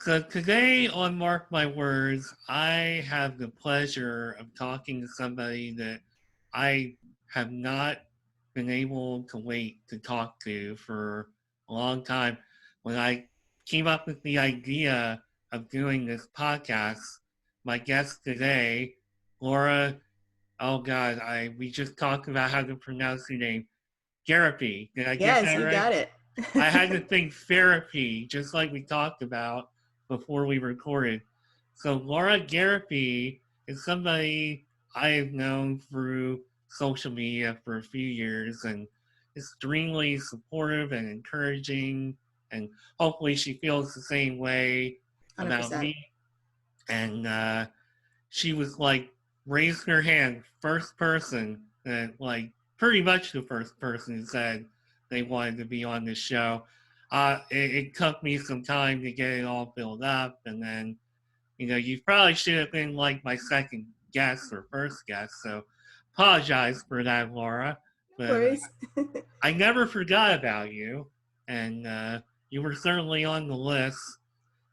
So today on Mark My Words, I have the pleasure of talking to somebody that I have not been able to wait to talk to for a long time. When I came up with the idea of doing this podcast, my guest today, Laura, oh God, we just talked about how to pronounce your name, Gariepy. Did I get Yes, that you right? got it. I had to think therapy, just like we talked about before we recorded. So Laura Gariepy is somebody I have known through social media for a few years and extremely supportive and encouraging. And hopefully she feels the same way about 100%. me. And she was like, raised her hand, first person that like pretty much the first person who said they wanted to be on the show. It took me some time to get it all filled up, and then you probably should have been like my second guest or first guest. So apologize for that, Laura, No but worries. I never forgot about you, and you were certainly on the list.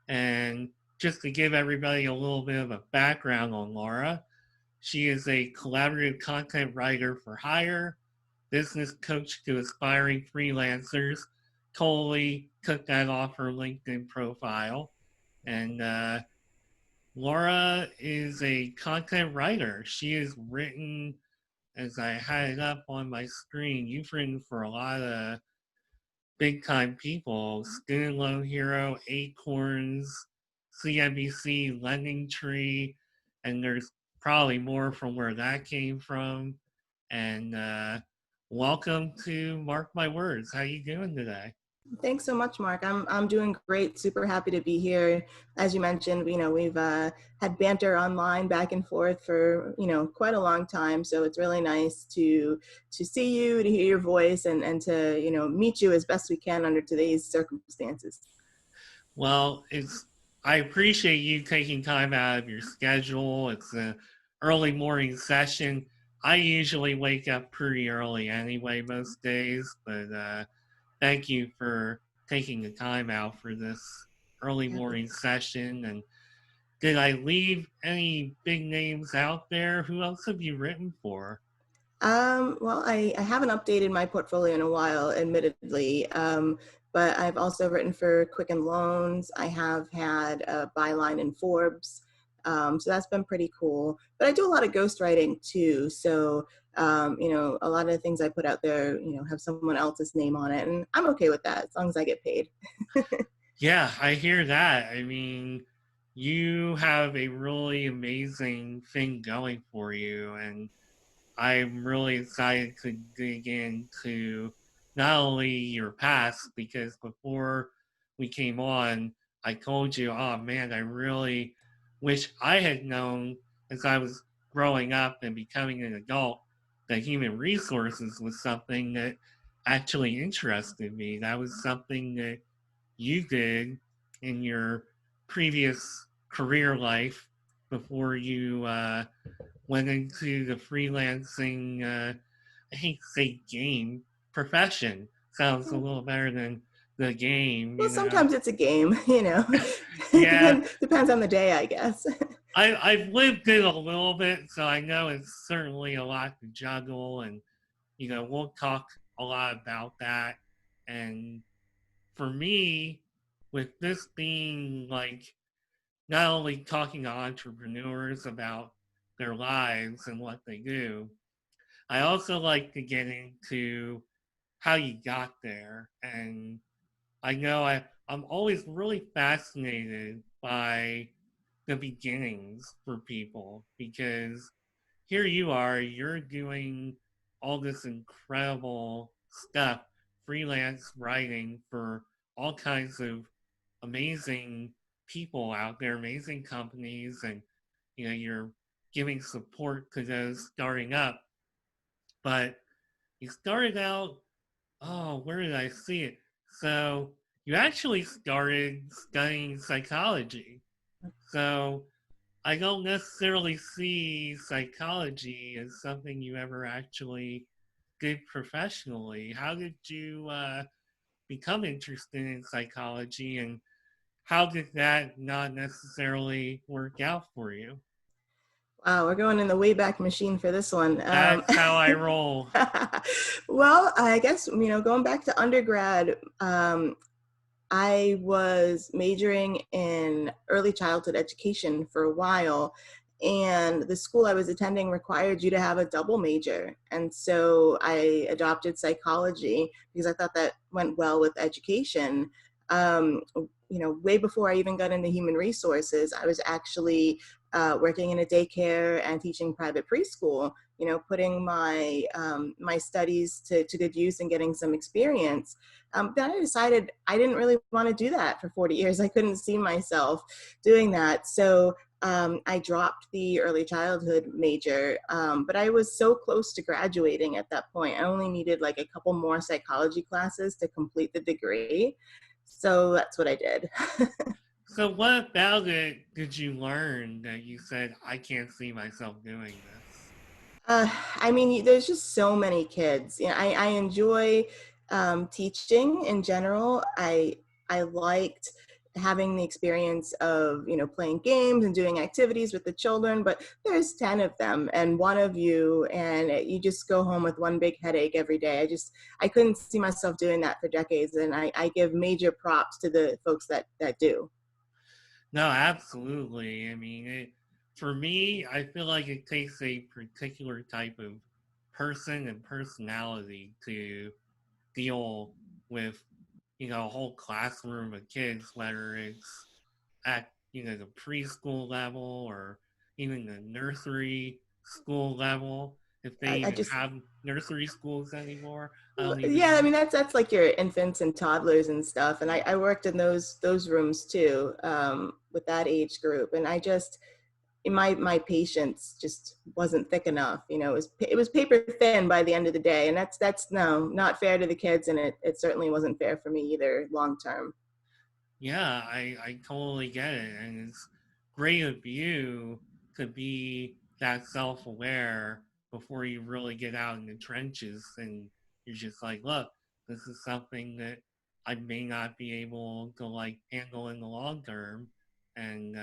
And just to give everybody a little bit of a background on Laura, she is a collaborative content writer for hire, business coach to aspiring freelancers. Totally took that off her LinkedIn profile. And Laura is a content writer. She has written, as I had it up on my screen, you've written for a lot of big time people: Student Loan Hero, Acorns, CNBC, Lending Tree, and there's probably more from where that came from. And welcome to Mark My Words. How you doing today? Thanks so much, Mark. I'm doing great. Super happy to be here. As you mentioned, we've had banter online back and forth for quite a long time. So it's really nice to see you, to hear your voice, and to meet you as best we can under today's circumstances. Well, I appreciate you taking time out of your schedule. It's an early morning session. I usually wake up pretty early anyway most days, but thank you for taking the time out for this early Happy. morning session. And did I leave any big names out there? Who else have you written for? Well, I haven't updated my portfolio in a while, admittedly, but I've also written for Quicken Loans. I have had a byline in Forbes, so that's been pretty cool. But I do a lot of ghostwriting too, so a lot of the things I put out there, have someone else's name on it, and I'm okay with that as long as I get paid. Yeah, I hear that. I mean, you have a really amazing thing going for you, and I'm really excited to dig into not only your past, because before we came on, I told you, oh man, I really wish I had known as I was growing up and becoming an adult that human resources was something that actually interested me. That was something that you did in your previous career life before you went into the freelancing, I hate to say game, profession. Sounds a little better than the game, Well, sometimes it's a game. It Yeah, depends on the day, I guess. I've lived it a little bit, so I know it's certainly a lot to juggle, and we'll talk a lot about that. And for me, with this being like not only talking to entrepreneurs about their lives and what they do, I also like to get into how you got there. And I know I'm always really fascinated by the beginnings for people, because here you are, you're doing all this incredible stuff, freelance writing for all kinds of amazing people out there, amazing companies, and you're giving support to those starting up. But you started out, oh, where did I see it? So you actually started studying psychology. So I don't necessarily see psychology as something you ever actually did professionally. How did you become interested in psychology, and how did that not necessarily work out for you? Wow, we're going in the Wayback Machine for this one. That's how I roll. Well, I guess, going back to undergrad, I was majoring in early childhood education for a while, and the school I was attending required you to have a double major. And so I adopted psychology because I thought that went well with education. Way before I even got into human resources, I was actually working in a daycare and teaching private preschool. Putting my studies to good use and getting some experience. Then I decided I didn't really want to do that for 40 years. I couldn't see myself doing that. So I dropped the early childhood major, but I was so close to graduating at that point. I only needed like a couple more psychology classes to complete the degree. So that's what I did. So what about it did you learn that you said, I can't see myself doing this? I mean, there's just so many kids. I enjoy teaching in general. I liked having the experience of playing games and doing activities with the children. But there's 10 of them and one of you, and you just go home with one big headache every day. I couldn't see myself doing that for decades, and I give major props to the folks that do. No, absolutely. I mean, for me, I feel like it takes a particular type of person and personality to deal with, a whole classroom of kids, whether it's at, the preschool level or even the nursery school level, if they I even just have nursery schools anymore. I don't even Yeah, I know. mean that's like your infants and toddlers and stuff, and I worked in those rooms too, with that age group, and my patience just wasn't thick enough. It was paper thin by the end of the day, and that's no, not fair to the kids, and it certainly wasn't fair for me either long term. Yeah, I totally get it. And it's great of you to be that self aware before you really get out in the trenches and you're just like, look, this is something that I may not be able to like handle in the long term. And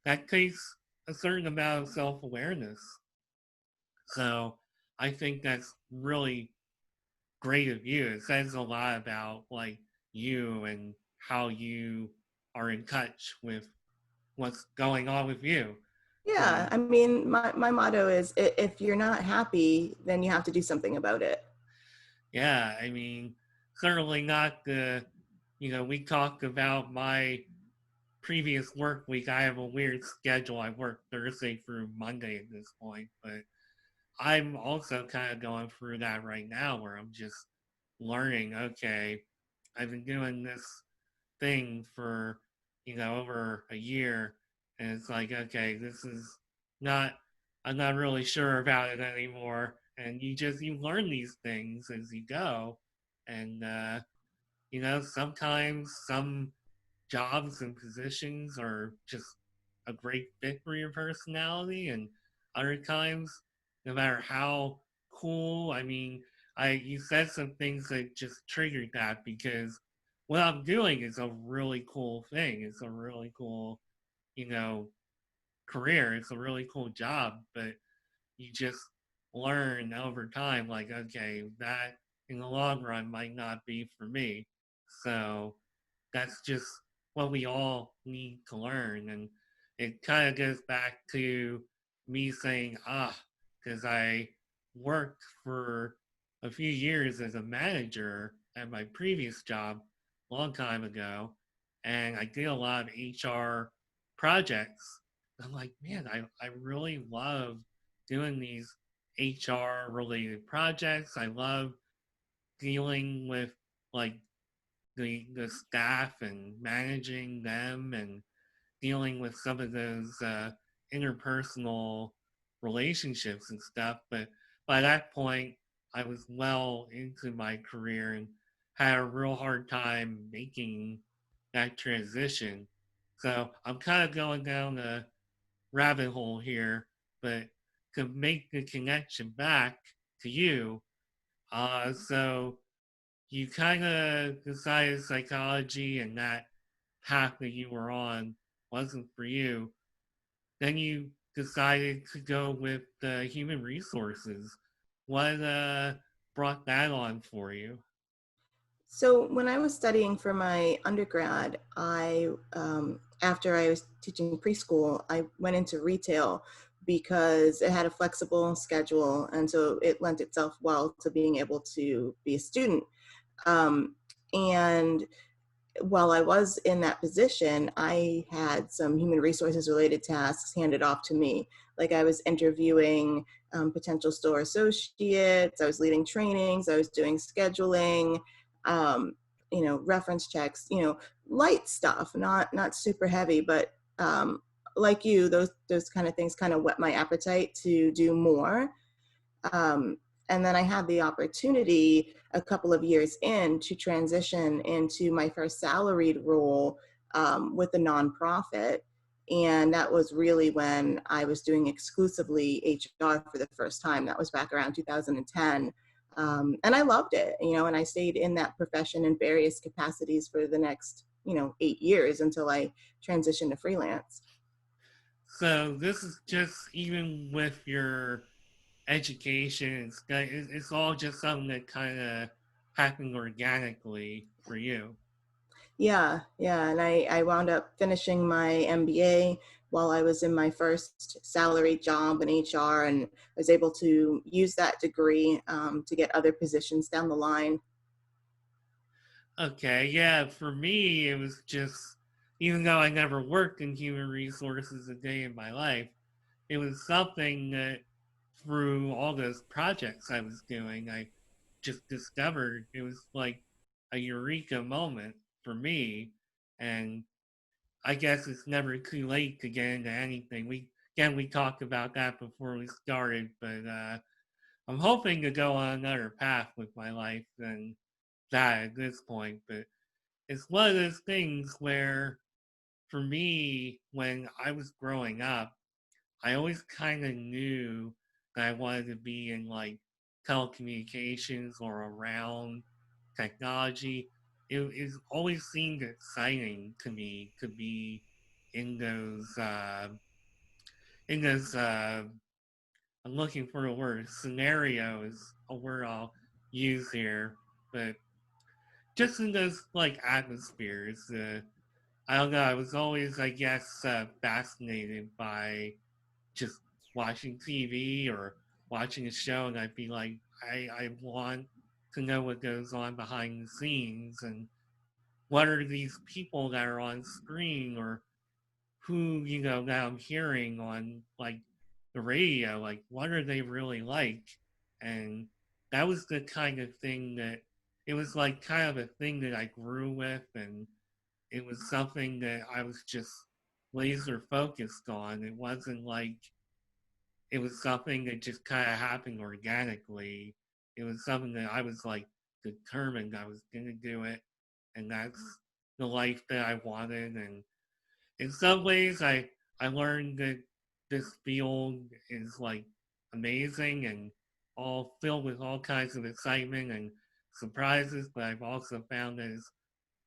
that takes a certain amount of self awareness. So I think that's really great of you. It says a lot about like you and how you are in touch with what's going on with you. Yeah, So I mean my motto is if you're not happy, then you have to do something about it. yeah, I mean, certainly not the, we talked about my previous work week. I have a weird schedule. I work Thursday through Monday at this point, but I'm also kind of going through that right now where I'm just learning, okay, I've been doing this thing for over a year, and it's like, okay, this is not, I'm not really sure about it anymore. And you learn these things as you go. And sometimes some jobs and positions are just a great fit for your personality, and other times, no matter how cool, I mean, I you said some things that just triggered that because what I'm doing is a really cool thing. It's a really cool, you know, career. It's a really cool job, but you just learn over time, like, okay, that in the long run might not be for me. So that's just what we all need to learn. And it kind of goes back to me saying, because I worked for a few years as a manager at my previous job a long time ago, and I did a lot of HR projects. I'm like, man, I really love doing these HR related projects. I love dealing with like the staff and managing them and dealing with some of those interpersonal relationships and stuff. But by that point, I was well into my career and had a real hard time making that transition. So I'm kind of going down a rabbit hole here, but to make the connection back to you, so you kind of decided psychology and that path that you were on wasn't for you, then you decided to go with human resources. What brought that on for you? So when I was studying for my undergrad, after I was teaching preschool, I went into retail because it had a flexible schedule, and so it lent itself well to being able to be a student. And while I was in that position, I had some human resources related tasks handed off to me. Like I was interviewing potential store associates, I was leading trainings, I was doing scheduling, um, reference checks, light stuff, not super heavy, but like you, those kind of things kind of whet my appetite to do more. Um, and then I had the opportunity a couple of years in to transition into my first salaried role with a nonprofit. And that was really when I was doing exclusively HR for the first time. That was back around 2010. And I loved it, and I stayed in that profession in various capacities for the next, 8 years until I transitioned to freelance. So this is just even with your education, it's all just something that kind of happened organically for you. Yeah. And I wound up finishing my MBA while I was in my first salary job in HR, and was able to use that degree to get other positions down the line. Okay, yeah, for me, it was just, even though I never worked in human resources a day in my life, it was something that through all those projects I was doing, I just discovered it was like a eureka moment for me. And I guess it's never too late to get into anything. We talked about that before we started, but I'm hoping to go on another path with my life than that at this point. But it's one of those things where, for me, when I was growing up, I always kind of knew that I wanted to be in like telecommunications or around technology. It always seemed exciting to me to be in those in those I'm looking for a word, scenarios, a word I'll use here, but just in those like atmospheres. I don't know. I was always, I guess, fascinated by just watching TV or watching a show, and I'd be like, I want to know what goes on behind the scenes and what are these people that are on screen, or who, that I'm hearing on like the radio, like what are they really like? And that was the kind of thing that, it was like kind of a thing that I grew with, and it was something that I was just laser focused on. It wasn't like it was something that just kind of happened organically. It was something that I was like determined I was going to do it, and that's the life that I wanted. And in some ways, I learned that this field is like amazing and all filled with all kinds of excitement and surprises, but I've also found that it's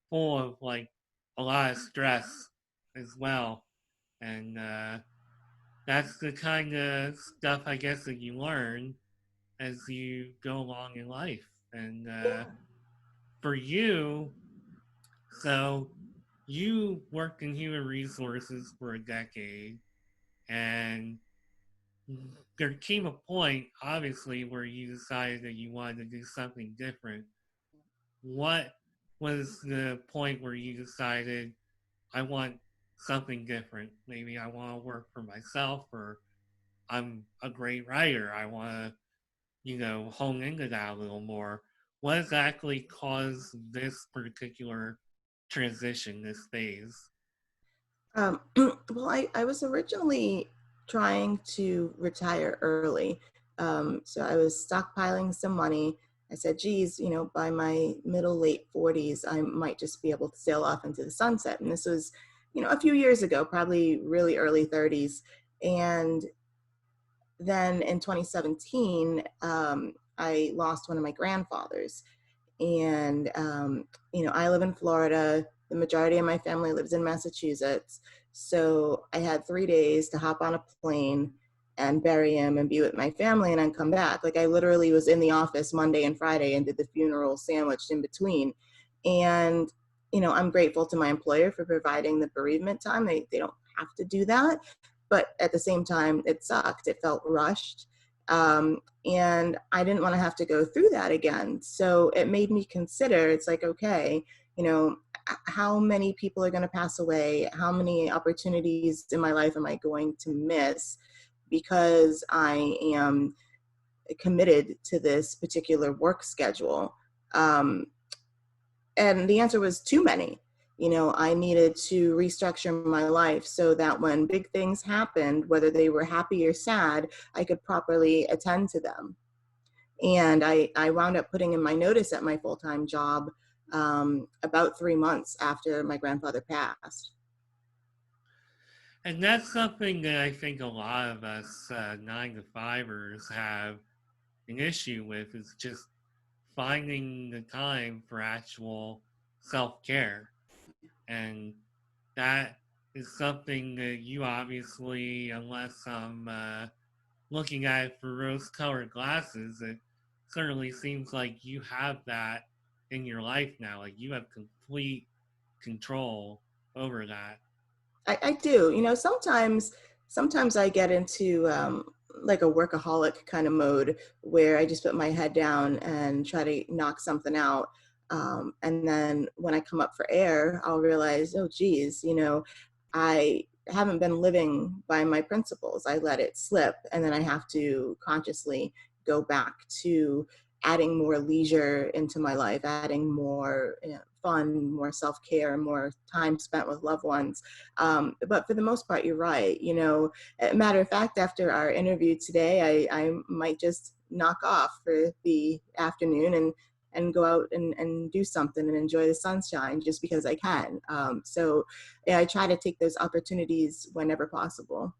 full of like a lot of stress as well. And that's the kind of stuff I guess that you learn as you go along in life. And for you, so you worked in human resources for a decade, and there came a point, obviously, where you decided that you wanted to do something different. What was the point where you decided, I want something different? Maybe I want to work for myself, or I'm a great writer. I want to, hone into that a little more. What exactly caused this particular transition, this phase? Well, I was originally trying to retire early. So I was stockpiling some money. I said, geez, by my middle, late 40s, I might just be able to sail off into the sunset. And this was, a few years ago, probably really early 30s. And then in 2017, I lost one of my grandfathers. And I live in Florida. The majority of my family lives in Massachusetts. So I had 3 days to hop on a plane and bury him and be with my family and then come back. Like I literally was in the office Monday and Friday and did the funeral sandwiched in between. And, I'm grateful to my employer for providing the bereavement time. They don't have to do that. But at the same time, it sucked. It felt rushed. And I didn't want to have to go through that again. So it made me consider, it's like, okay, how many people are going to pass away? How many opportunities in my life am I going to miss because I am committed to this particular work schedule? And the answer was too many. I needed to restructure my life so that when big things happened, whether they were happy or sad, I could properly attend to them. And I wound up putting in my notice at my full-time job about 3 months after my grandfather passed. And that's something that I think a lot of us 9-to-5ers have an issue with, is just finding the time for actual self-care. And that is something that you obviously, unless I'm looking at it through rose-colored glasses, it certainly seems like you have that in your life now. Like you have complete control over that. I do. Sometimes I get into like a workaholic kind of mode where I just put my head down and try to knock something out. And then when I come up for air, I'll realize, oh, geez, I haven't been living by my principles. I let it slip. And then I have to consciously go back to adding more leisure into my life, adding more fun, more self-care, more time spent with loved ones. But for the most part, you're right. Matter of fact, after our interview today, I might just knock off for the afternoon and go out and do something and enjoy the sunshine just because I can. So yeah, I try to take those opportunities whenever possible.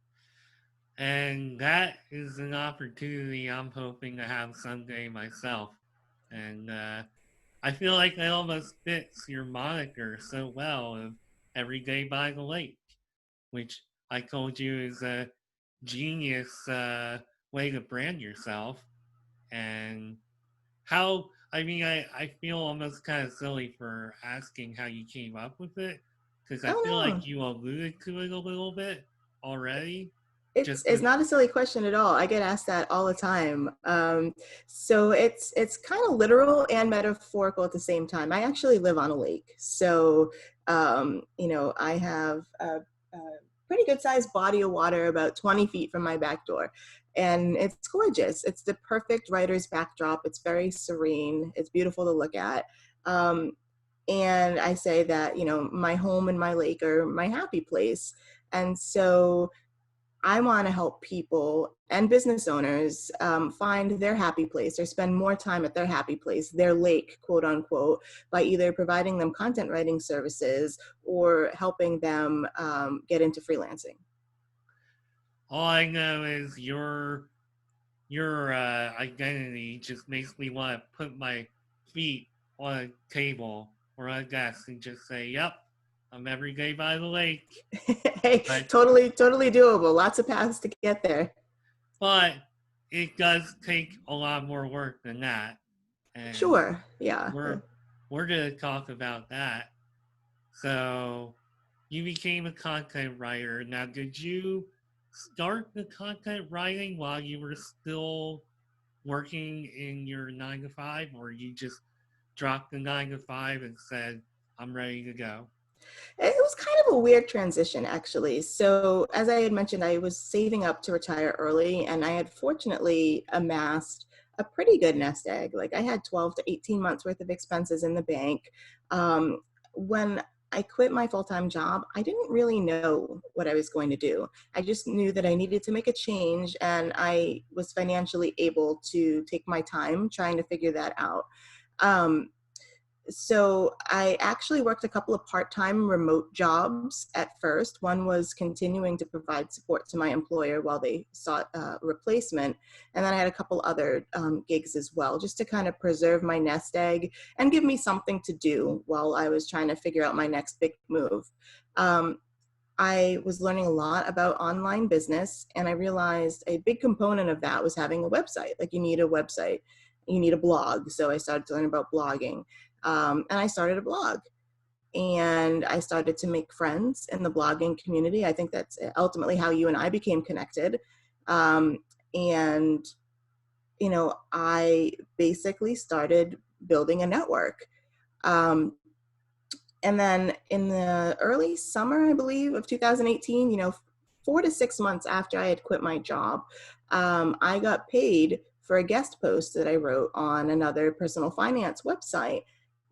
And that is an opportunity I'm hoping to have someday myself. And I feel like that almost fits your moniker so well of Every Day by the Lake, which I told you is a genius way to brand yourself. And I feel almost kind of silly for asking how you came up with it, because I Oh feel no. like you alluded to it a little bit already. It's not a silly question at all. I get asked that all the time. So it's kind of literal and metaphorical at the same time. I actually live on a lake, so I have a pretty good sized body of water about 20 feet from my back door, and it's gorgeous. It's the perfect writer's backdrop. It's very serene. It's beautiful to look at. And I say that my home and my lake are my happy place, and so I want to help people and business owners find their happy place or spend more time at their happy place, their lake, quote unquote, by either providing them content writing services or helping them get into freelancing. All I know is your identity just makes me want to put my feet on a table or a desk and just say, "Yep, I'm every day by the lake." Hey, But totally, totally doable. Lots of paths to get there. but it does take a lot more work than that, and Sure. Yeah. we're we're gonna talk about that. So you became a content writer. Now, did you start the content writing while you were still working in your 9 to 5, or you just dropped the 9 to 5 and said, I'm ready to go? It was kind of a weird transition, actually. So, as I had mentioned, I was saving up to retire early, and I had fortunately amassed a pretty good nest egg. Like, I had 12 to 18 months worth of expenses in the bank. When I quit my full time job, I didn't really know what I was going to do. I just knew that I needed to make a change, and I was financially able to take my time trying to figure that out. Um, So I actually worked a couple of part-time remote jobs at first. One was continuing to provide support to my employer while they sought a replacement. And then I had a couple other gigs as well, just to kind of preserve my nest egg and give me something to do while I was trying to figure out my next big move. Um, I was learning a lot about online business, and I realized a big component of that was having a website. Like, you need a website, you need a blog. So I started to learn about blogging, and I started a blog. And I started to make friends in the blogging community. I think that's ultimately how you and I became connected. Um, and I basically started building a network. Um, and then in the early summer, I believe, of 2018, 4 to 6 months after I had quit my job, I got paid for a guest post that I wrote on another personal finance website.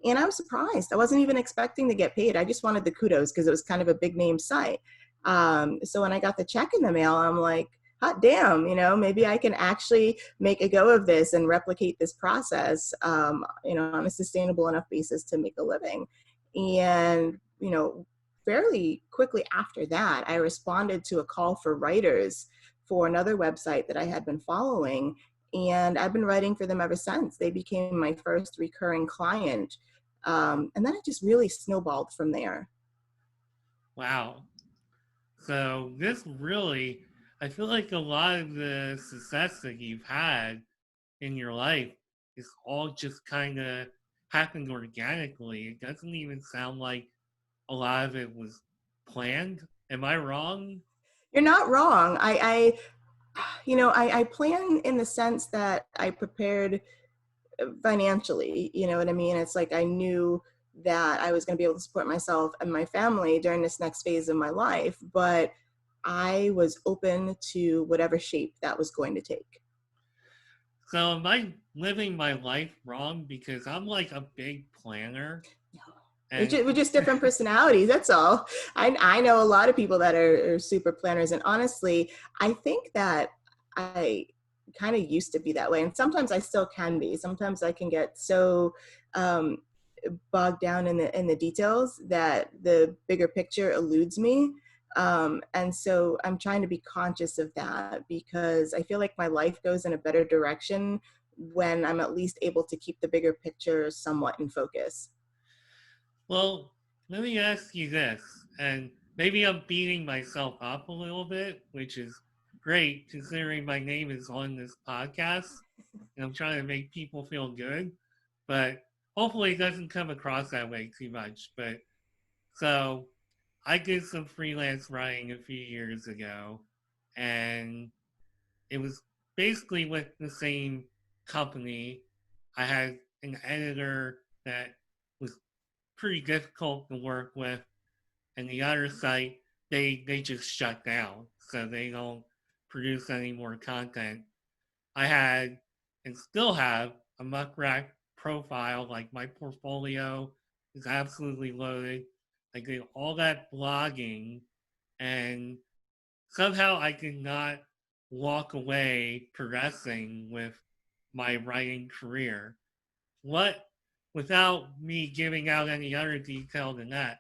And I was surprised. I wasn't even expecting to get paid. I just wanted the kudos because it was kind of a big name site. So when I got the check in the mail, I'm like, hot damn, maybe I can actually make a go of this and replicate this process, on a sustainable enough basis to make a living. And, fairly quickly after that, I responded to a call for writers for another website that I had been following. And I've been writing for them ever since. They became my first recurring client. And then it just really snowballed from there. Wow. So this really, I feel like a lot of the success that you've had in your life is all just kind of happened organically. It doesn't even sound like a lot of it was planned. Am I wrong? You're not wrong. I plan in the sense that I prepared financially, you know what I mean? It's like I knew that I was going to be able to support myself and my family during this next phase of my life, but I was open to whatever shape that was going to take. So am I living my life wrong? Because I'm like a big planner and We're just different personalities. That's all. I know a lot of people that are super planners, and honestly, I think that I kind of used to be that way, and sometimes I still can be. Sometimes I can get so um, bogged down in the details that the bigger picture eludes me. And so I'm trying to be conscious of that because I feel like my life goes in a better direction when I'm at least able to keep the bigger picture somewhat in focus. well, let me ask you this, and maybe I'm beating myself up a little bit, which is great considering my name is on this podcast and I'm trying to make people feel good, but hopefully it doesn't come across that way too much. But so I did some freelance writing a few years ago, and it was basically with the same company. I had an editor that was pretty difficult to work with, and the other site they just shut down, so they don't produce any more content. I had and still have a muckrack profile. Like, my portfolio is absolutely loaded. I did all that blogging, and somehow I did not walk away progressing with my writing career. What, without me giving out any other detail than that,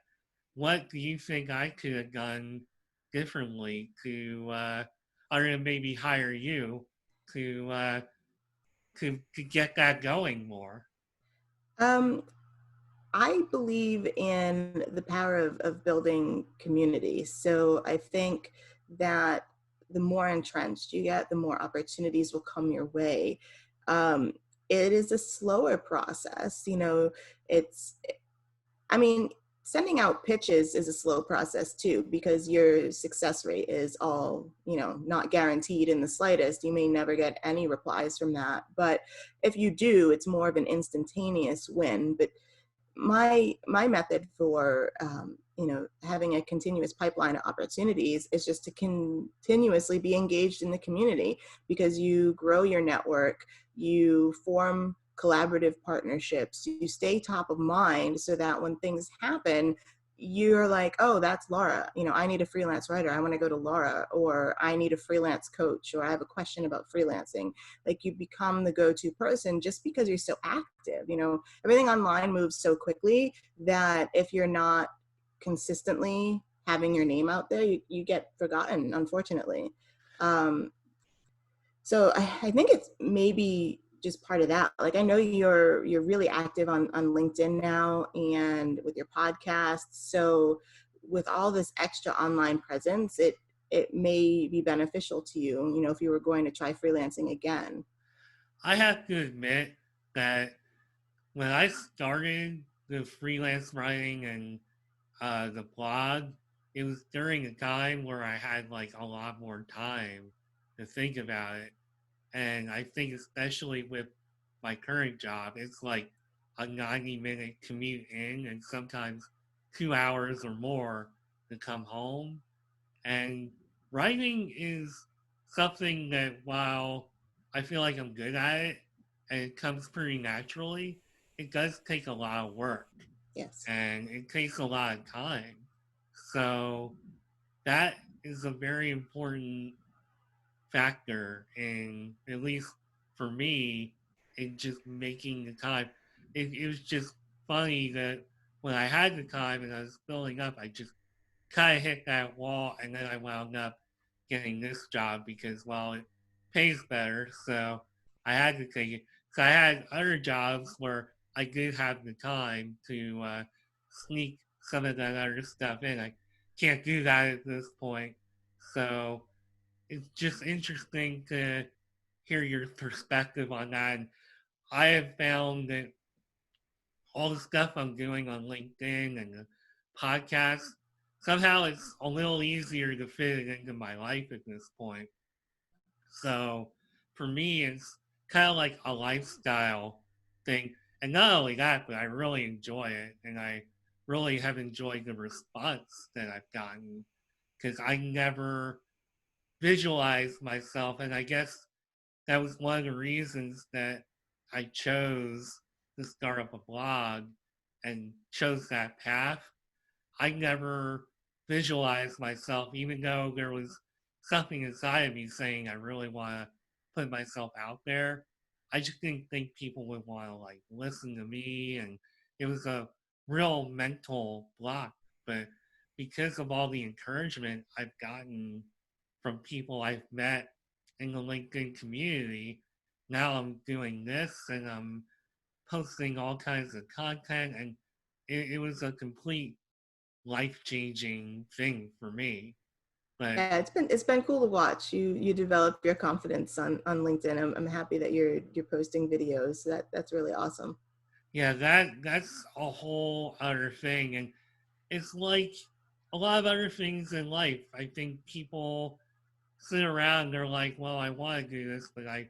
what do you think I could have done differently to, other than maybe hire you to to get that going more? Um, I believe in the power of building community. So I think that the more entrenched you get, the more opportunities will come your way. Um, it is a slower process. It's, I mean, sending out pitches is a slow process too, because your success rate is all, not guaranteed in the slightest. You may never get any replies from that. But if you do, it's more of an instantaneous win. But my method for having a continuous pipeline of opportunities is just to continuously be engaged in the community, because you grow your network, you form collaborative partnerships, you stay top of mind so that when things happen, you're like, oh, that's Laura. I need a freelance writer. I want to go to Laura, or I need a freelance coach, or I have a question about freelancing. Like, you become the go-to person just because you're so active. Everything online moves so quickly that if you're not consistently having your name out there, you get forgotten, unfortunately. So I think it's maybe just part of that. Like, I know you're really active on LinkedIn now and with your podcast. So with all this extra online presence, it may be beneficial to you, if you were going to try freelancing again. I have to admit that when I started the freelance writing and the blog, it was during a time where I had like a lot more time to think about it. And I think especially with my current job, it's like a 90-minute commute in and sometimes 2 hours or more to come home. And writing is something that while I feel like I'm good at it and it comes pretty naturally, it does take a lot of work Yes. and it takes a lot of time. So that is a very important factor in, at least for me, in just making the time. It was just funny that when I had the time and I was building up, I just kind of hit that wall, and then I wound up getting this job because, well, it pays better, so I had to take it. So I had other jobs where I did have the time to sneak some of that other stuff in. I can't do that at this point, so it's just interesting to hear your perspective on that. And I have found that all the stuff I'm doing on LinkedIn and the podcast, somehow it's a little easier to fit it into my life at this point. So for me, it's kind of like a lifestyle thing. And not only that, but I really enjoy it. And I really have enjoyed the response that I've gotten because I never visualized myself. And I guess that was one of the reasons that I chose to start up a blog and chose that path. I never visualized myself, even though there was something inside of me saying I really want to put myself out there. I just didn't think people would want to like listen to me, and it was a real mental block. But because of all the encouragement I've gotten from people I've met in the LinkedIn community, now I'm doing this and I'm posting all kinds of content, and it was a complete life-changing thing for me. But Yeah, it's been cool to watch you develop your confidence on LinkedIn. I'm happy that you're posting videos. That's really awesome. yeah, that's a whole other thing, and it's like a lot of other things in life. I think people sit around and they're like, "Well, I want to do this, but I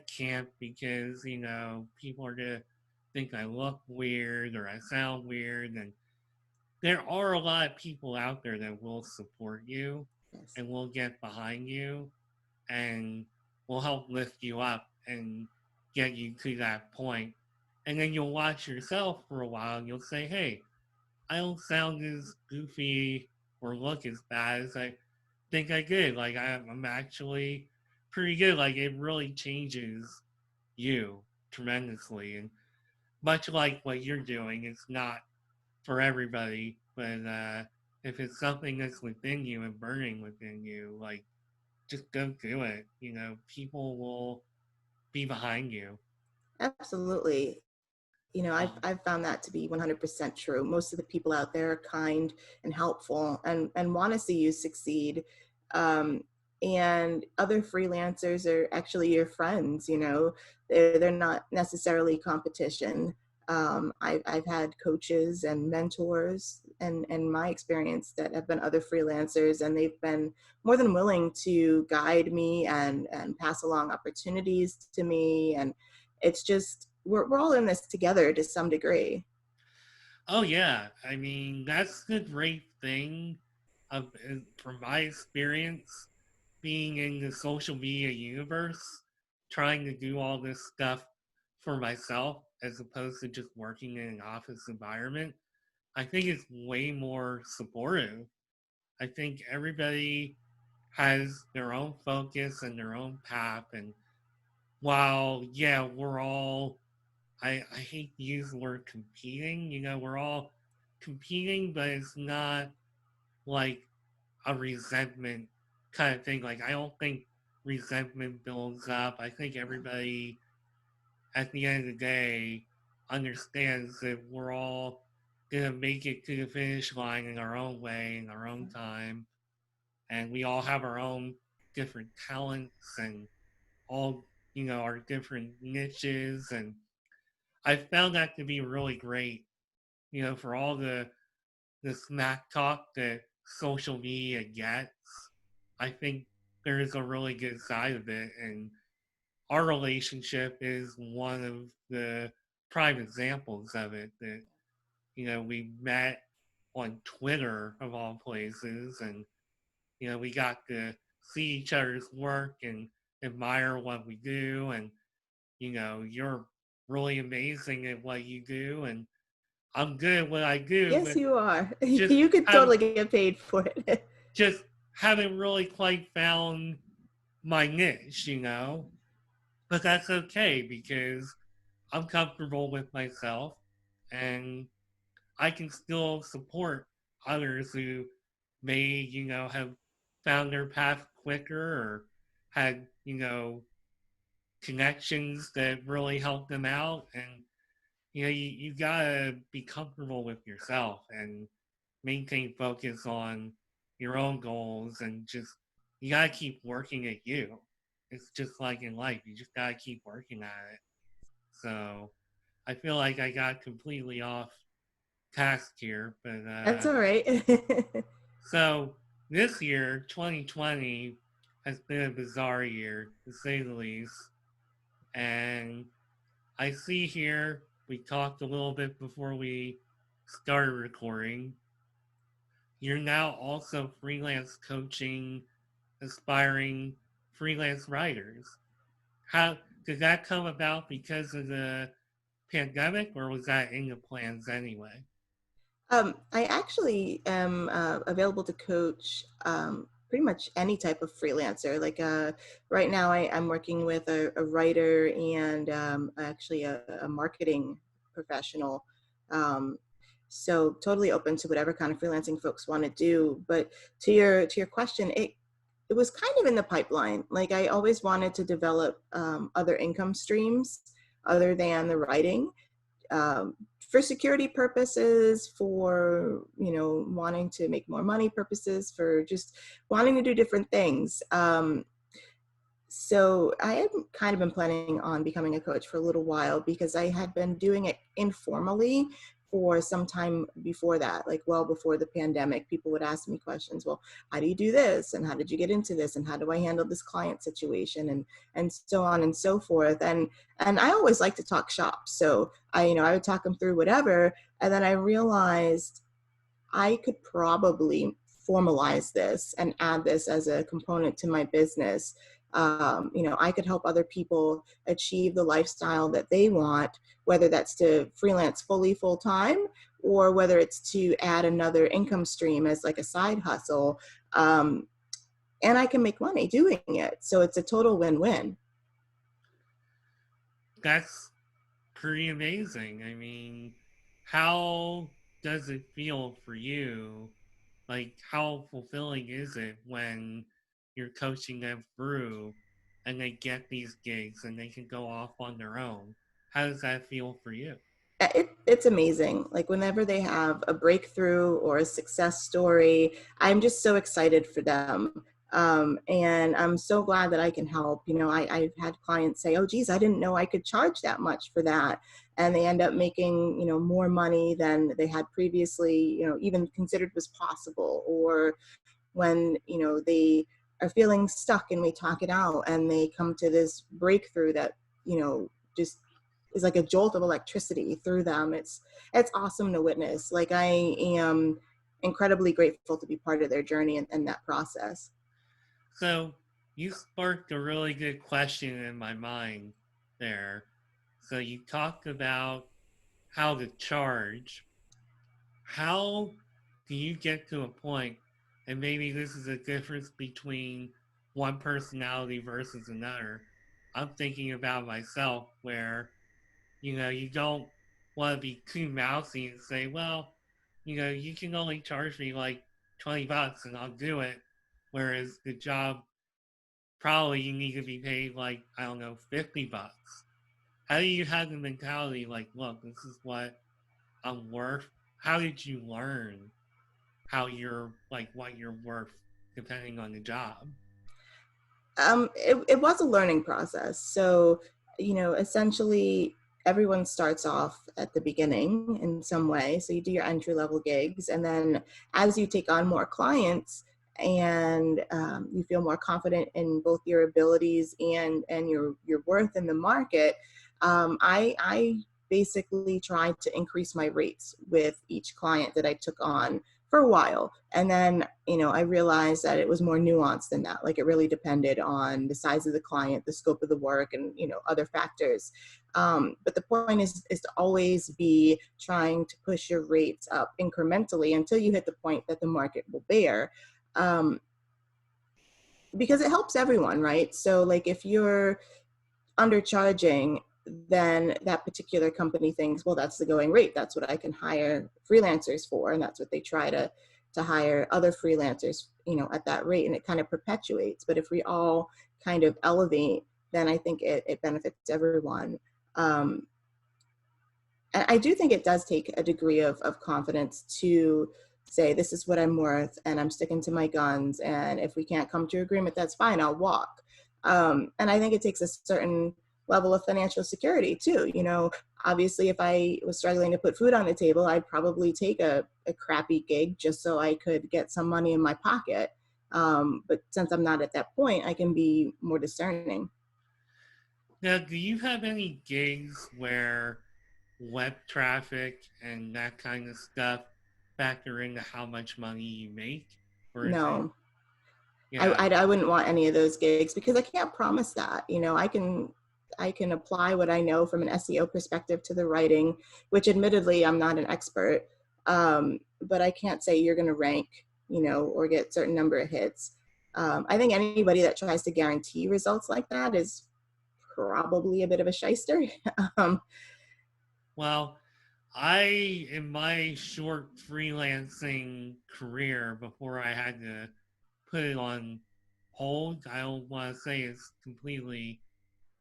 can't because people are gonna think I look weird or I sound weird." And there are a lot of people out there that will support you Yes. and will get behind you and will help lift you up and get you to that point. And then you'll watch yourself for a while and you'll say, hey, I don't sound as goofy or look as bad as I think I did. Like, I'm actually pretty good. Like, it really changes you tremendously. And much like what you're doing, it's not for everybody, but if it's something that's within you and burning within you, like, just go do it. People will be behind you. Absolutely. I've, Um, I've found that to be 100% true. Most of the people out there are kind and helpful and want to see you succeed. Um, and other freelancers are actually your friends, they're not necessarily competition. I've had coaches and mentors and my experience that have been other freelancers, and they've been more than willing to guide me and pass along opportunities to me. And it's just, we're all in this together to some degree. oh yeah, I mean that's the great thing of from my experience being in the social media universe, trying to do all this stuff for myself as opposed to just working in an office environment. I think it's way more supportive. I think everybody has their own focus and their own path. And while, yeah, we're all, I hate to use the word competing, we're all competing, but it's not like a resentment kind of thing. Like, I don't think resentment builds up. I think everybody, at the end of the day, understands that we're all gonna make it to the finish line in our own way, in our own time, and we all have our own different talents and all our different niches. And I found that to be really great, for all the smack talk that social media gets. I think there is a really good side of it, and our relationship is one of the prime examples of it. That we met on Twitter of all places, and we got to see each other's work and admire what we do. And you're really amazing at what you do, and I'm good at what I do, Yes, but you are. just You could have totally get paid for it. just haven't really quite found my niche, But that's okay because I'm comfortable with myself, and I can still support others who may, have found their path quicker or had, connections that really helped them out. And, you gotta be comfortable with yourself and maintain focus on your own goals, and just, you gotta keep working at you. It's just like in life, you just gotta keep working at it. So I feel like I got completely off task here, but That's all right. so this year, 2020, has been a bizarre year to say the least. And I see here we talked a little bit before we started recording. You're now also freelance coaching aspiring freelance writers. How did that come about because of the pandemic, or was that in the plans anyway? I actually am available to coach pretty much any type of freelancer. Like right now, I'm working with a writer and actually a marketing professional. Um, so totally open to whatever kind of freelancing folks want to do. But to your question, it was kind of in the pipeline. Like I always wanted to develop other income streams other than the writing, um, for security purposes, for wanting to make more money purposes, for just wanting to do different things. So I had kind of been planning on becoming a coach for a little while because I had been doing it informally for some time before that, like well before the pandemic. People would ask me questions. Well, how do you do this? And how did you get into this? And how do I handle this client situation? And so on and so forth. And I always like to talk shop. So I would talk them through whatever. And then I realized I could probably formalize this and add this as a component to my business. I could help other people achieve the lifestyle that they want, whether that's to freelance fully full time or whether it's to add another income stream as like a side hustle. And I can make money doing it. So it's a total win-win. That's pretty amazing. I mean, how does it feel for you? Like, how fulfilling is it when you're coaching them through and they get these gigs and they can go off on their own? How does that feel for you? It's amazing. Like whenever they have a breakthrough or a success story, I'm just so excited for them. And I'm so glad that I can help. I've had clients say, oh, geez, I didn't know I could charge that much for that. And they end up making, more money than they had previously, even considered was possible. Or when, they are feeling stuck and we talk it out and they come to this breakthrough that, just is like a jolt of electricity through them. It's awesome to witness. Like I am incredibly grateful to be part of their journey and that process. So, you sparked a really good question in my mind there. So, you talked about how to charge. how do you get to a point, and maybe this is a difference between one personality versus another. I'm thinking about myself where, you don't want to be too mousy and say, well, you can only charge me like $20 and I'll do it. Whereas the job, probably you need to be paid like, I don't know, $50. How do you have the mentality like, look, this is what I'm worth? How did you learn how you're like what you're worth depending on the job? It was a learning process. So, essentially everyone starts off at the beginning in some way. So you do your entry level gigs, and then as you take on more clients and you feel more confident in both your abilities and your worth in the market, I basically tried to increase my rates with each client that I took on for a while. And then, I realized that it was more nuanced than that. Like, it really depended on the size of the client, the scope of the work, and, other factors. But the point is to always be trying to push your rates up incrementally until you hit the point that the market will bear. Um, because it helps everyone, right? So like, if you're undercharging, then that particular company thinks, well, that's the going rate. That's what I can hire freelancers for. And that's what they try to hire other freelancers, at that rate. And it kind of perpetuates. But if we all kind of elevate, then I think it benefits everyone. Um, and I do think it does take a degree of confidence to say, this is what I'm worth and I'm sticking to my guns. And if we can't come to agreement, that's fine, I'll walk. And I think it takes a certain level of financial security too. Obviously, if I was struggling to put food on the table, I'd probably take a crappy gig just so I could get some money in my pocket. But since I'm not at that point, I can be more discerning. Now, do you have any gigs where web traffic and that kind of stuff factor into how much money you make? Or is it, No, yeah, I wouldn't want any of those gigs because I can't promise that. I can apply what I know from an SEO perspective to the writing, which admittedly I'm not an expert, but I can't say you're going to rank, or get certain number of hits. I think anybody that tries to guarantee results like that is probably a bit of a shyster. um, well, in my short freelancing career before I had to put it on hold, I don't want to say it's completely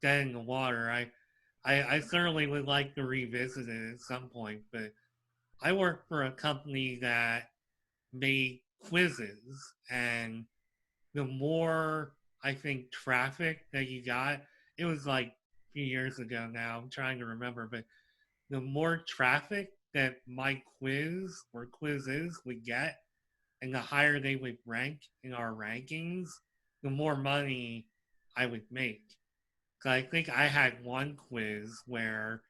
dead in the water. I certainly would like to revisit it at some point, but I worked for a company that made quizzes, and the more I think traffic that you got, it was like a few years ago now, I'm trying to remember, but the more traffic that my quiz or quizzes would get, and the higher they would rank in our rankings, the more money I would make. So I think I had one quiz where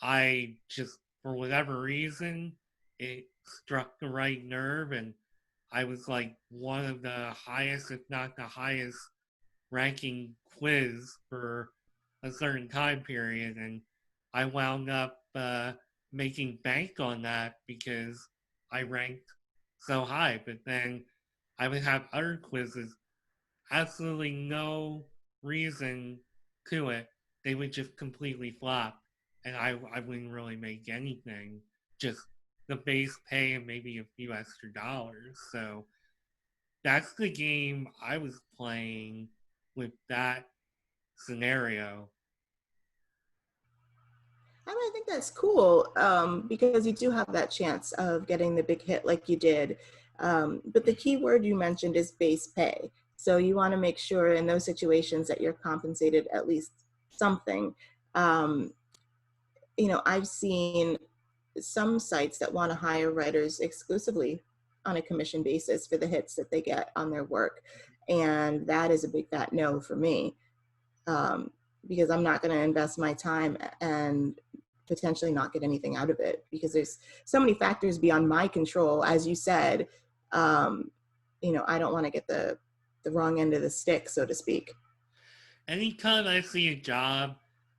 I just, for whatever reason, it struck the right nerve, and I was like one of the highest, if not the highest, ranking quiz for a certain time period, and I wound up making bank on that because I ranked so high. But then I would have other quizzes, absolutely no reason to it. They would just completely flop, and I wouldn't really make anything, just the base pay and maybe a few extra dollars. So that's the game I was playing with that scenario. I think that's cool, because you do have that chance of getting the big hit like you did. But the key word you mentioned is base pay. So you want to make sure in those situations that you're compensated at least something. Um, I've seen some sites that want to hire writers exclusively on a commission basis for the hits that they get on their work. And that is a big fat no for me, um, because I'm not going to invest my time and potentially not get anything out of it because there's so many factors beyond my control. As you said, um, I don't want to get the wrong end of the stick, so to speak. Anytime I see a job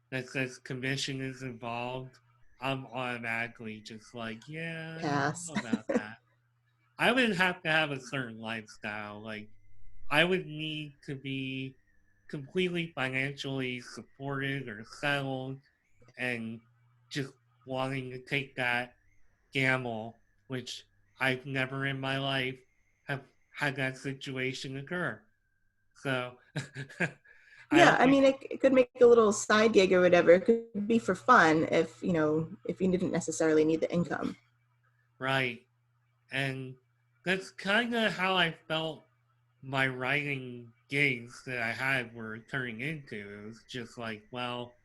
that says commission is involved, I'm automatically just like, yeah, I don't Pass. know about that. I would have to have a certain lifestyle. Like, I would need to be completely financially supported or settled and just wanting to take that gamble, which I've never in my life have had that situation occur. So I Yeah, don't I think mean, it could make a little side gig or whatever. It could be for fun if, you know, if you didn't necessarily need the income. right. And that's kind of how I felt my writing gigs that I had were turning into. It was just like, well,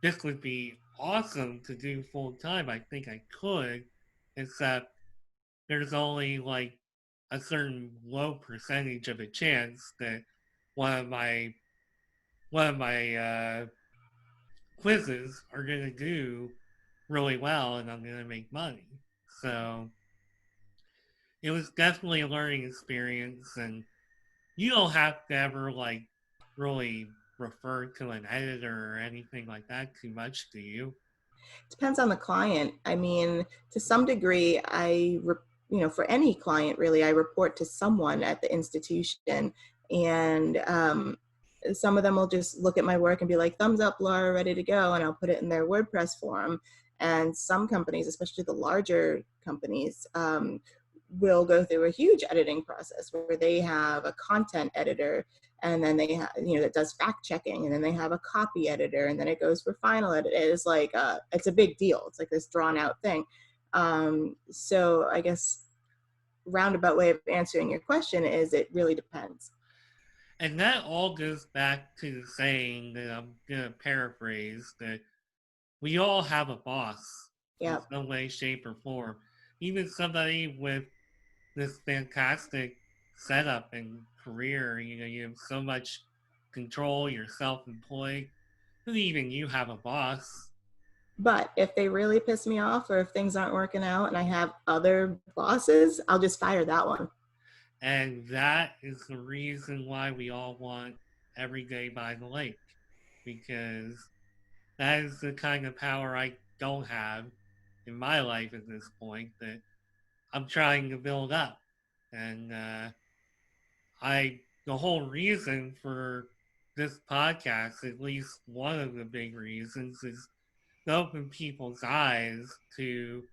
this would be awesome to do full time. I think I could, except there's only like a certain low percentage of a chance that one of my one of my quizzes are gonna do really well and I'm gonna make money. So it was definitely a learning experience, and you don't have to ever like really refer to an editor or anything like that too much, do you? Depends on the client. I mean, to some degree, you know, for any client really, I report to someone at the institution, and some of them will just look at my work and be like, "Thumbs up, Laura, ready to go," and I'll put it in their WordPress form. And some companies, especially the larger companies, will go through a huge editing process where they have a content editor, and then they have, you know, that does fact checking, and then they have a copy editor, and then it goes for final edit. It's like it's a big deal. It's like this drawn out thing. So I guess roundabout way of answering your question is it really depends. And that all goes back to the saying that I'm gonna paraphrase that we all have a boss in Yeah. some way, shape, or form. Even somebody with this fantastic setup and career, you know, you have so much control, you're self employed, but even you have a boss. But if they really piss me off or if things aren't working out and I have other bosses, I'll just fire that one. And that is the reason why we all want every day by the lake, because that is the kind of power I don't have in my life at this point that I'm trying to build up. And the whole reason for this podcast, at least one of the big reasons, is to open people's eyes to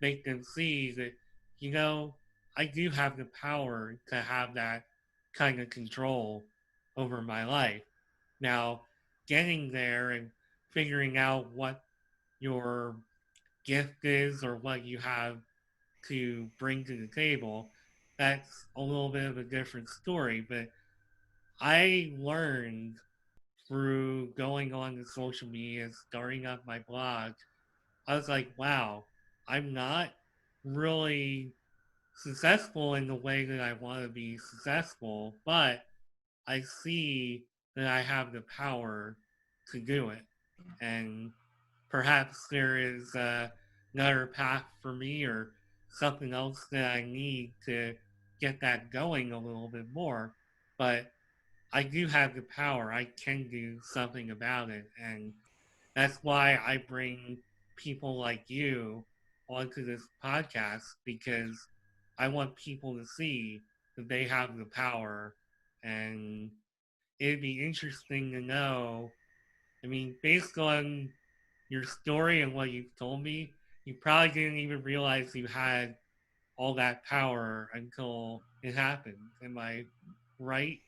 make them see that, you know, I do have the power to have that kind of control over my life. Now, getting there and figuring out what your gift is or what you have to bring to the table, that's a little bit of a different story. But I learned through going on to social media, starting up my blog, I was like, wow, I'm not really successful in the way that I want to be successful, but I see that I have the power to do it. And perhaps there is another path for me or something else that I need to get that going a little bit more. But I do have the power. I can do something about it. And that's why I bring people like you onto this podcast, because I want people to see that they have the power. And it'd be interesting to know. I mean, based on your story and what you've told me, you probably didn't even realize you had all that power until it happened. Am I right?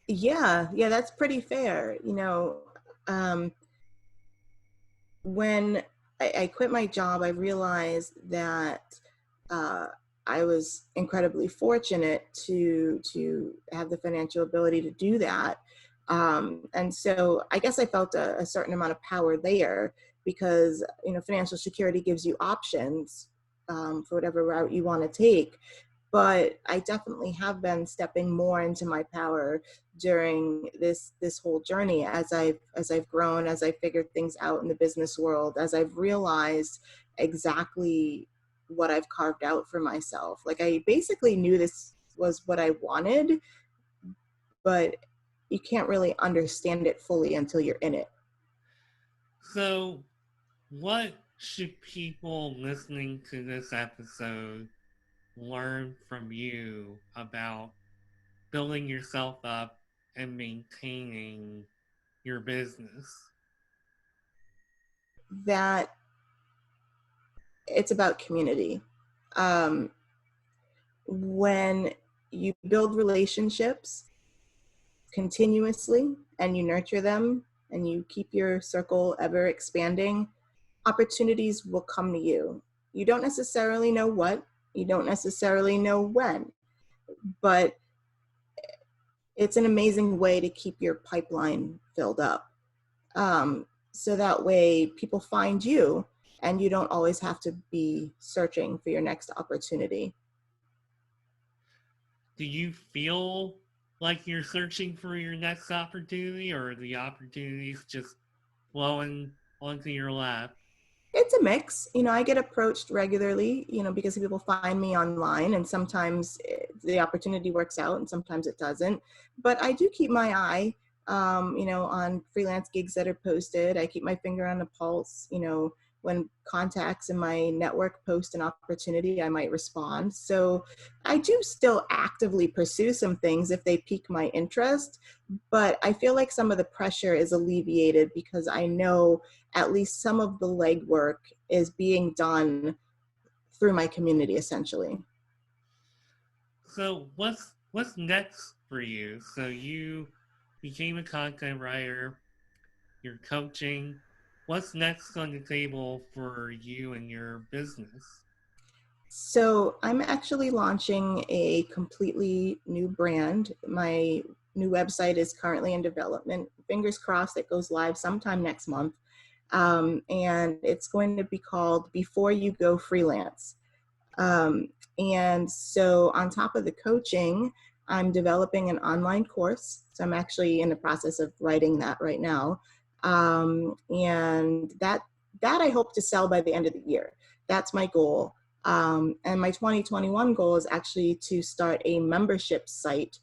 Yeah, yeah, that's pretty fair. You know, um, when I quit my job, I realized that uh, I was incredibly fortunate to have the financial ability to do that. And so I guess I felt a certain amount of power there because, you know, financial security gives you options for whatever route you want to take. But I definitely have been stepping more into my power during this whole journey as I've grown, as I figured things out in the business world, as I've realized exactly what I've carved out for myself. Like I basically knew this was what I wanted, but you can't really understand it fully until you're in it. So what should people listening to this episode learn from you about building yourself up and maintaining your business? That it's about community. Um, when you build relationships continuously and you nurture them and you keep your circle ever expanding, opportunities will come to you. You don't necessarily know what, you don't necessarily know when, but it's an amazing way to keep your pipeline filled up. So that way people find you and you don't always have to be searching for your next opportunity. Do you feel like you're searching for your next opportunity, or are the opportunities just flowing onto your lap? It's a mix. I get approached regularly, because people find me online, and sometimes the opportunity works out and sometimes it doesn't. But I do keep my eye, on freelance gigs that are posted. I keep my finger on the pulse. When contacts in my network post an opportunity, I might respond. So I do still actively pursue some things if they pique my interest, but I feel like some of the pressure is alleviated because I know at least some of the legwork is being done through my community, essentially. So what's next for you? So you became a content writer, you're coaching. What's next on the table for you and your business? So I'm actually launching a completely new brand. My new website is currently in development. Fingers crossed it goes live sometime next month. And it's going to be called Before You Go Freelance. Um, and so on top of the coaching, I'm developing an online course. So I'm actually in the process of writing that right now. And that I hope to sell by the end of the year. That's my goal. And my 2021 goal is actually to start a membership site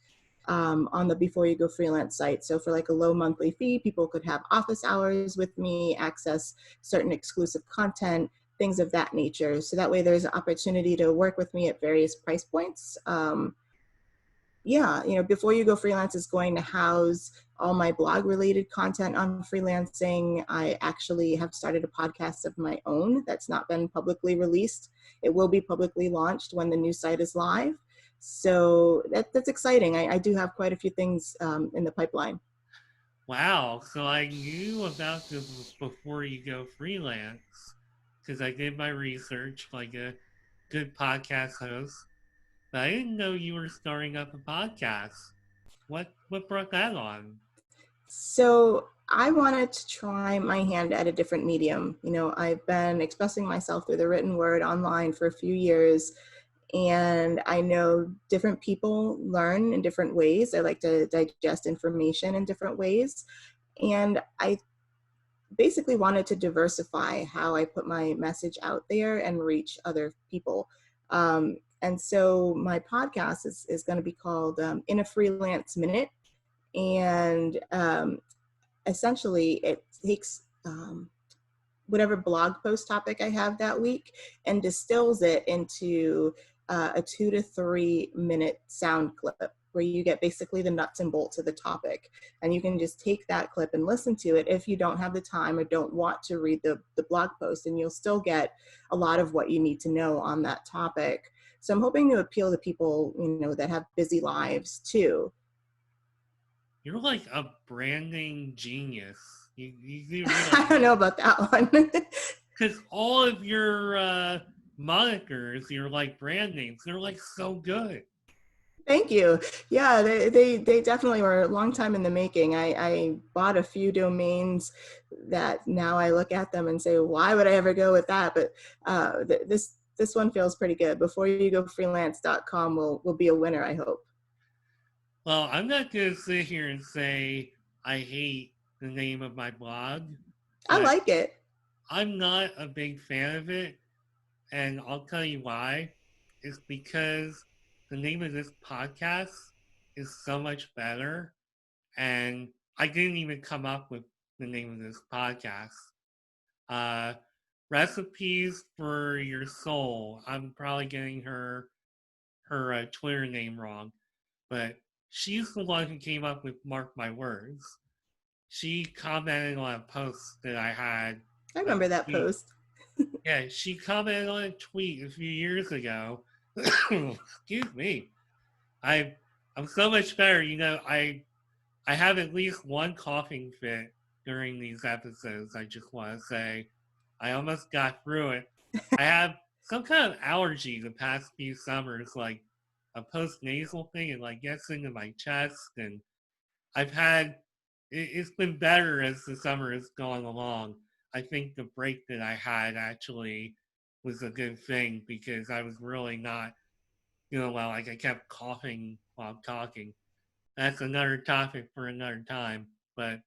on the Before You Go Freelance site. So for like a low monthly fee, people could have office hours with me, access certain exclusive content, things of that nature. So that way there's an opportunity to work with me at various price points. Before You Go Freelance is going to house all my blog related content on freelancing. I actually have started a podcast of my own that's not been publicly released. It will be publicly launched when the new site is live. So that's exciting. I do have quite a few things in the pipeline. Wow, so I knew about the Before You Go Freelance because I did my research like a good podcast host, but I didn't know you were starting up a podcast. What brought that on? So I wanted to try my hand at a different medium. I've been expressing myself through the written word online for a few years, and I know different people learn in different ways. I like to digest information in different ways. And I basically wanted to diversify how I put my message out there and reach other people. And so my podcast is going to be called In a Freelance Minute. And essentially it takes whatever blog post topic I have that week and distills it into a 2 to 3 minute sound clip where you get basically the nuts and bolts of the topic. And you can just take that clip and listen to it if you don't have the time or don't want to read the blog post, and you'll still get a lot of what you need to know on that topic. So I'm hoping to appeal to people, that have busy lives too. You're like a branding genius. You I don't realize know about that one. because all of your monikers, your like brand names, they're like so good. Thank you. Yeah, they definitely were a long time in the making. I bought a few domains that now I look at them and say, why would I ever go with that? But this one feels pretty good. Before You Go Freelance.com will be a winner, I hope. Well, I'm not gonna sit here and say I hate the name of my blog, I but like it. I'm not a big fan of it, and I'll tell you why. It's because the name of this podcast is so much better, and I didn't even come up with the name of this podcast. Recipes for Your Soul. I'm probably getting her Twitter name wrong, but she's the one who came up with Mark My Words. She commented on a post that I had. I A remember that tweet. post. Yeah, she commented on a tweet a few years ago. Excuse me. I I'm so much better. I have at least one coughing fit during these episodes. I just want to say, I almost got through it. I have some kind of allergy the past few summers, like a post nasal thing, and like gets into my chest, and I've had it's been better as the summer has gone along. I think the break that I had actually was a good thing because I was really not doing well. Like I kept coughing while talking. That's another topic for another time. But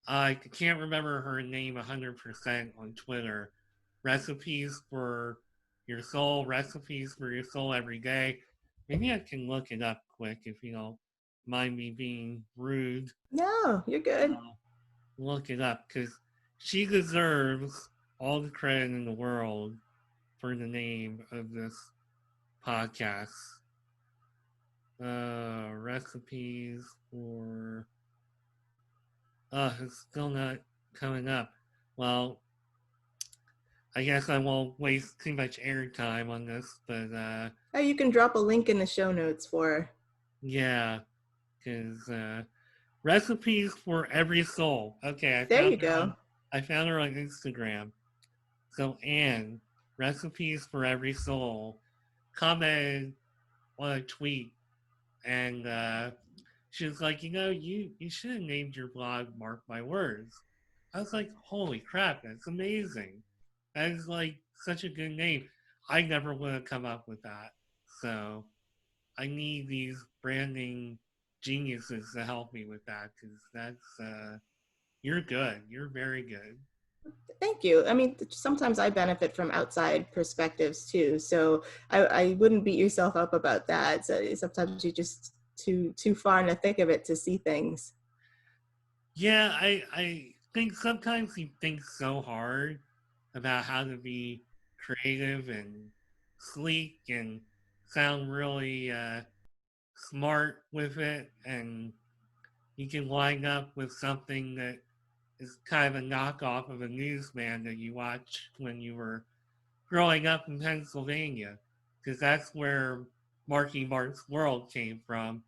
I can't remember her name 100% on Twitter. Recipes for Your Soul, Recipes for Your Soul every day. Maybe I can look it up quick if you don't mind me being rude. No, you're good. Look it up because she deserves all the credit in the world for the name of this podcast. Recipes for. It's still not coming up. Well, I guess I won't waste too much airtime on this, but Oh, you can drop a link in the show notes for her. yeah, because recipes for every soul. Okay, There you go. I found her on Instagram. So Anne, recipes for every soul, commented on a tweet, and she was like, you should have named your blog Mark My Words. I was like, holy crap, that's amazing. That is like such a good name. I never would have come up with that. So I need these branding geniuses to help me with that because you're good. You're very good. Thank you. I mean, sometimes I benefit from outside perspectives too. So I wouldn't beat yourself up about that. So sometimes you just too far in the thick of it to see things. Yeah, I think sometimes you think so hard about how to be creative and sleek and sound really smart with it, and you can line up with something that is kind of a knockoff of a newsman that you watched when you were growing up in Pennsylvania, because that's where Marky Mark's World came from.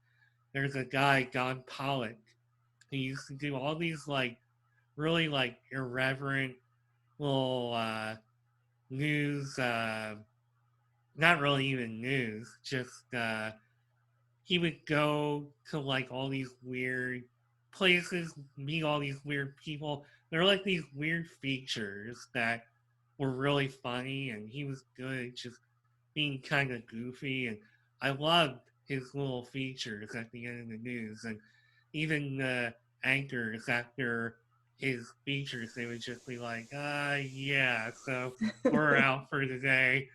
There's a guy, Don Pollock, who used to do all these like really like irreverent little news, not really even news, just he would go to like all these weird places, meet all these weird people. They're like these weird features that were really funny, and he was good at just being kind of goofy. And I loved his little features at the end of the news, and even the anchors after his features, they would just be like, yeah, so we're out for today.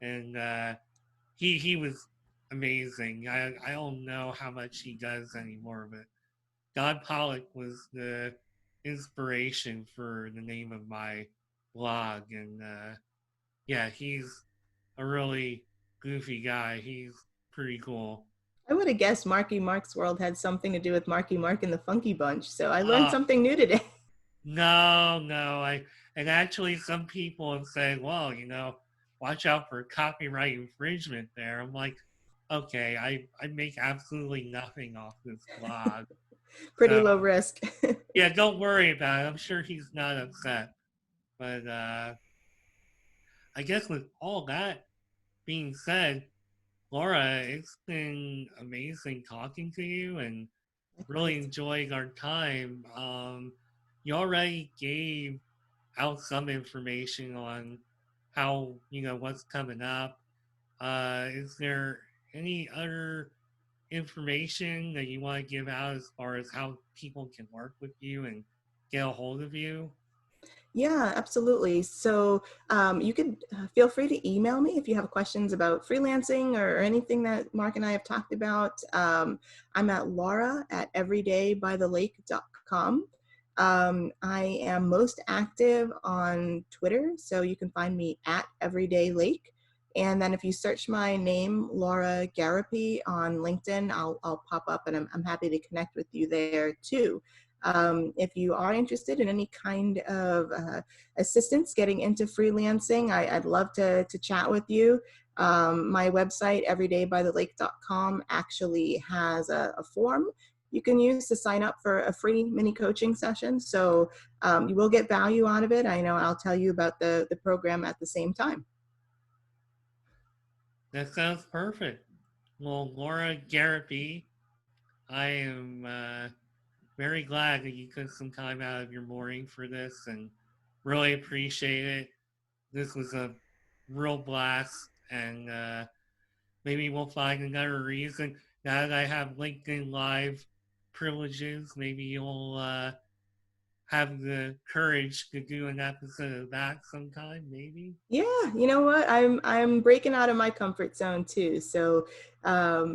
And he was amazing. I don't know how much he does anymore, but Don Pollock was the inspiration for the name of my blog, and yeah, he's a really goofy guy. He's pretty cool. I would have guessed Marky Mark's World had something to do with Marky Mark and the Funky Bunch. So I learned Uh, something new today. no, and actually some people have said, well, watch out for copyright infringement there. I'm like, okay, I make absolutely nothing off this blog. Pretty So low risk. yeah, don't worry about it. I'm sure he's not upset. But I guess with all that being said, Laura, it's been amazing talking to you and really Likewise. enjoying our time. You already gave out some information on how, what's coming up. Is there any other information that you want to give out as far as how people can work with you and get a hold of you? Yeah, absolutely. So you could feel free to email me if you have questions about freelancing or anything that Mark and I have talked about. I'm at laura@everydaybythelake.com. I am most active on Twitter, so you can find me at Everyday Lake. And then if you search my name, Laura Gariepy, on LinkedIn, I'll pop up, and I'm happy to connect with you there too. If you are interested in any kind of assistance getting into freelancing, I'd love to chat with you. My website, everydaybythelake.com, actually has a form you can use to sign up for a free mini coaching session. So you will get value out of it. I know I'll tell you about the program at the same time. That sounds perfect. Well, Laura Gariepy, I am very glad that you took some time out of your morning for this and really appreciate it. This was a real blast, and maybe we'll find another reason. Now that I have LinkedIn Live privileges, maybe you'll have the courage to do an episode of that sometime, maybe. Yeah, you know what? I'm breaking out of my comfort zone too. So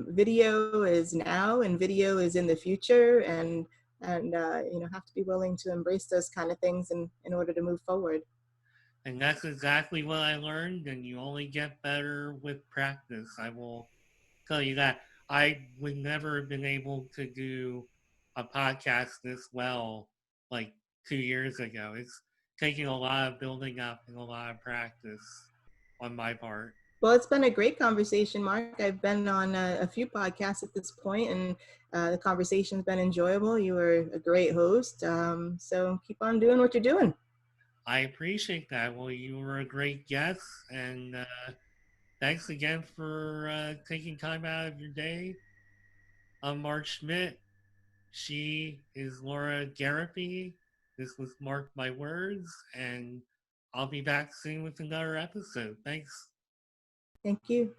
video is now, and video is in the future, and have to be willing to embrace those kind of things in order to move forward. And that's exactly what I learned, and you only get better with practice. I will tell you that. I would never have been able to do a podcast this well like 2 years ago. It's taking a lot of building up and a lot of practice on my part. Well, it's been a great conversation, Mark. I've been on a few podcasts at this point, and the conversation's been enjoyable. You were a great host. So keep on doing what you're doing. I appreciate that. Well, you were a great guest, and thanks again for taking time out of your day. I'm Mark Schmidt. She is Laura Gariepy. This was Marc My Words, and I'll be back soon with another episode. Thanks. Thank you.